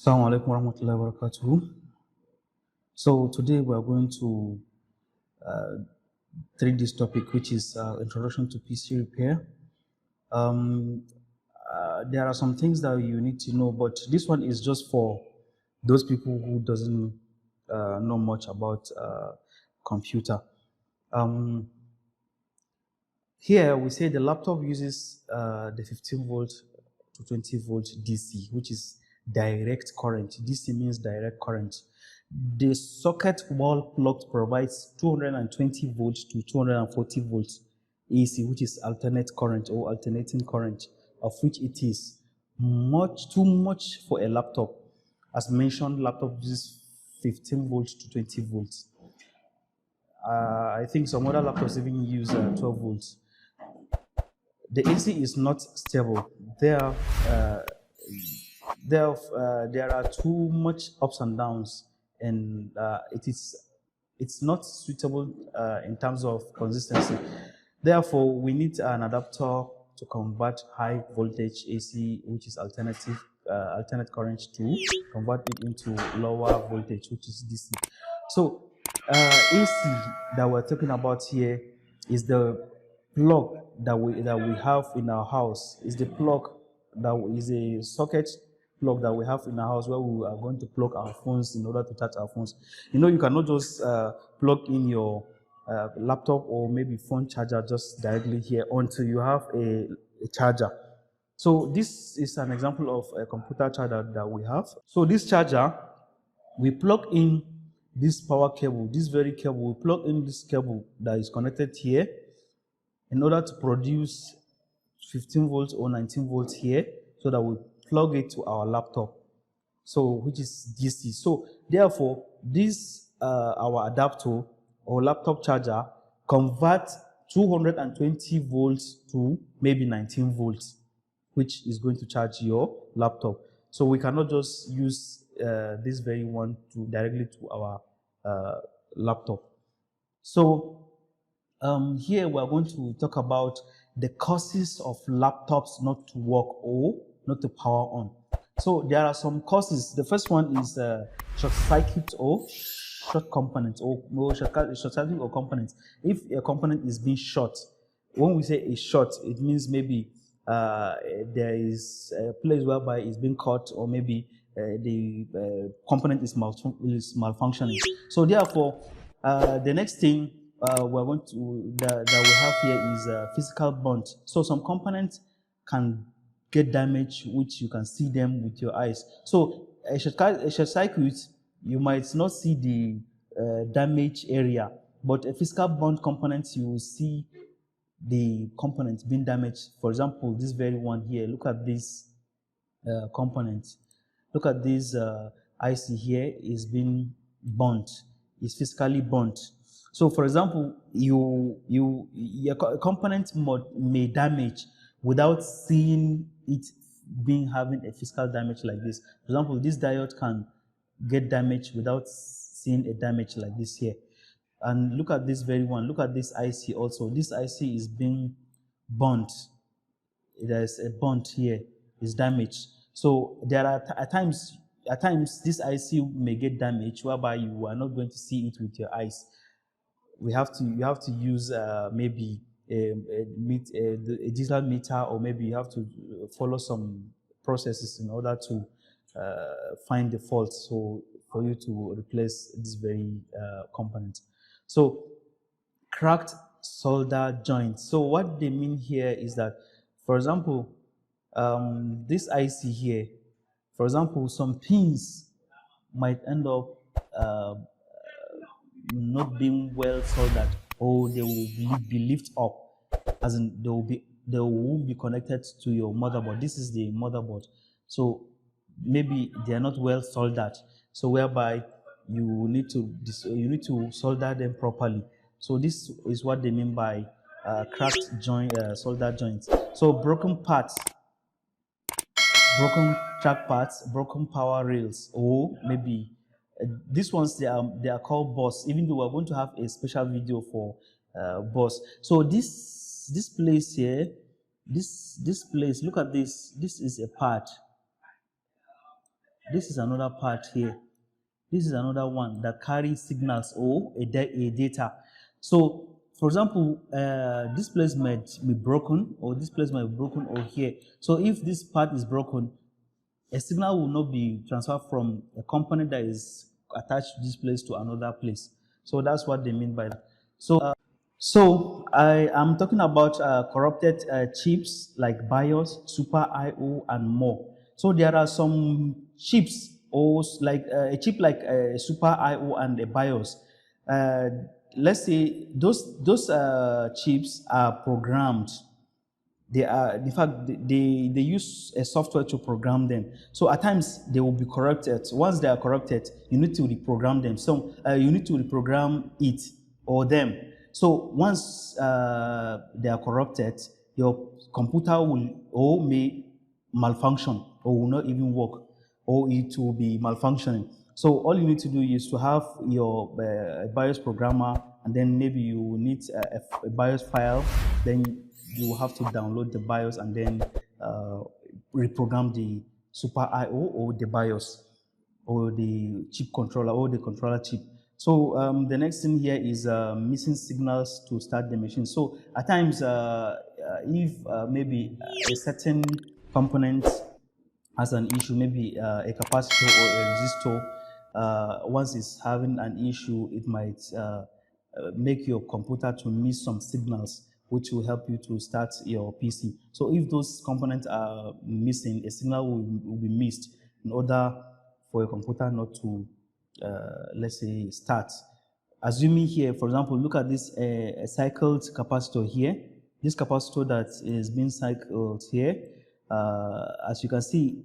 Assalamu alaikum warahmatullahi wabarakatuh. So today we are going to treat this topic, which is introduction to PC repair. Um, there are some things that you need to know, but this one is just for those people who doesn't know much about computer. Um, Here we say the laptop uses the 15 volt to 20 volt DC, which is direct current. DC means direct current. The socket wall plug provides 220 volts to 240 volts AC, which is alternate current or alternating current, of which it is too much for a laptop. As mentioned, laptop uses 15 volts to 20 volts. I think some other laptops even use 12 volts. The AC is not stable. There are too much ups and downs, and it's not suitable in terms of consistency. Therefore, we need an adapter to convert high voltage AC, which is alternate current, to convert it into lower voltage, which is DC. So AC that we're talking about here is the plug that we have in our house. Is the plug that is a socket plug that we have in our house where we are going to plug our phones in order to charge our phones. You know, you cannot just plug in your laptop or maybe phone charger just directly here until you have a charger. So this is an example of a computer charger that we have. So this charger, we plug in this power cable, this very cable, we plug in this cable that is connected here in order to produce 15 volts or 19 volts here, so that we plug it to our laptop, so which is DC. So therefore, this our adapter or laptop charger converts 220 volts to maybe 19 volts, which is going to charge your laptop. So we cannot just use this very one to directly to our laptop. So here we are going to talk about the causes of laptops not to work or not to power on. So there are some causes. The first one is short circuit or short components or short circuit or components. If a component is being short, when we say a short, it means maybe there is a place whereby it's being cut, or maybe the component is malfunctioning. So therefore, the next thing we're going to that we have here is physical burnt. So some components can get damaged, which you can see them with your eyes. So a short circuit, you might not see the damage area, but a physical burnt component, you will see the components being damaged. For example, this very one here, look at this component. Look at this IC here is being burnt. It's physically burnt. So, for example, your component may damage without seeing it being having a physical damage like this. For example, this diode can get damaged without seeing a damage like this here. And look at this very one. Look at this IC also. This IC is being burnt. There's a burnt here. It's damaged. So there are at times this IC may get damaged, whereby you are not going to see it with your eyes. You have to use maybe a digital meter, or maybe you have to follow some processes in order to find the fault, so for you to replace this very component. So cracked solder joint. So what they mean here is that, for example, this IC here, for example, some pins might end up not being well soldered, or they will be lifted up, as in they won't be connected to your motherboard. This is the motherboard, so maybe they are not well soldered, so whereby you need to solder them properly. So this is what they mean by cracked solder joints. So broken parts, broken track parts, broken power rails, or maybe these ones, they are called bus. Even though we're going to have a special video for bus. So this place here, this place, look at this. This is a part. This is another part here. This is another one that carries signals or a data. So, for example, this place might be broken, or this place might be broken over here. So, if this part is broken, a signal will not be transferred from a component that is attached to this place to another place. So that's what they mean by that. So I am talking about corrupted chips like BIOS, Super IO, and more. So there are some chips, or like a chip like a Super IO and a BIOS. Uh, let's say those chips are programmed. They are, in fact, they use a software to program them. So at times they will be corrupted. Once they are corrupted, you need to reprogram them. So you need to reprogram it or them. So once they are corrupted, your computer will or may malfunction or will not even work, or it will be malfunctioning. So all you need to do is to have your BIOS programmer, and then maybe you need a BIOS file. Then you will have to download the BIOS and then reprogram the Super IO or the BIOS or the chip controller or the controller chip. So the next thing here is missing signals to start the machine. So at times, if maybe a certain component has an issue, maybe a capacitor or a resistor, once it's having an issue, it might make your computer to miss some signals, which will help you to start your PC. So if those components are missing, a signal will be missed in order for your computer not to, let's say, start. Assuming here, for example, look at this cycled capacitor here. This capacitor that is being cycled here, as you can see,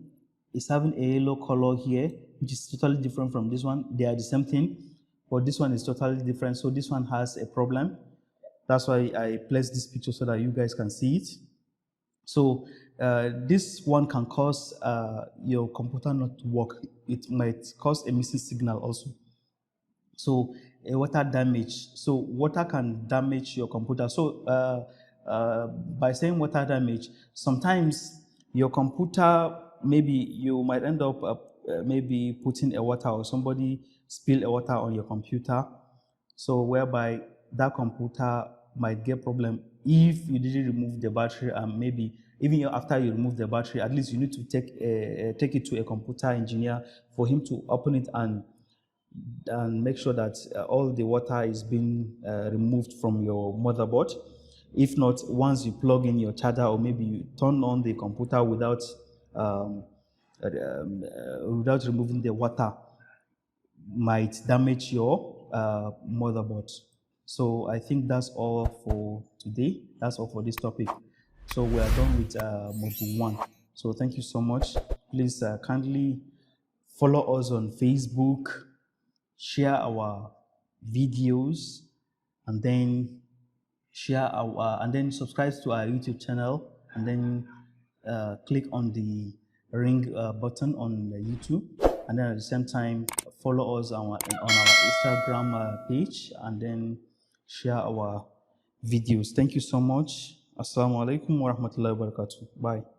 it's having a yellow color here, which is totally different from this one. They are the same thing, but this one is totally different. So this one has a problem. That's why I placed this picture so that you guys can see it. So this one can cause your computer not to work. It might cause a missing signal also. So a water damage. So water can damage your computer. So by saying water damage, sometimes your computer, maybe you might end up maybe putting a water, or somebody spill a water on your computer. So whereby that computer might get problem if you didn't remove the battery, and maybe even after you remove the battery, at least you need to take it to a computer engineer for him to open it and make sure that all the water is being removed from your motherboard. If not, once you plug in your charger, or maybe you turn on the computer without removing the water, might damage your motherboard. So I think that's all for today. That's all for this topic. So we are done with module 1. So thank you so much. Please kindly follow us on Facebook, share our videos, and then subscribe to our YouTube channel, and then click on the ring button on YouTube, and then at the same time follow us on our Instagram page, and then share our videos. Thank you so much. Assalamu alaikum wa rahmatullahi wa barakatuh. Bye.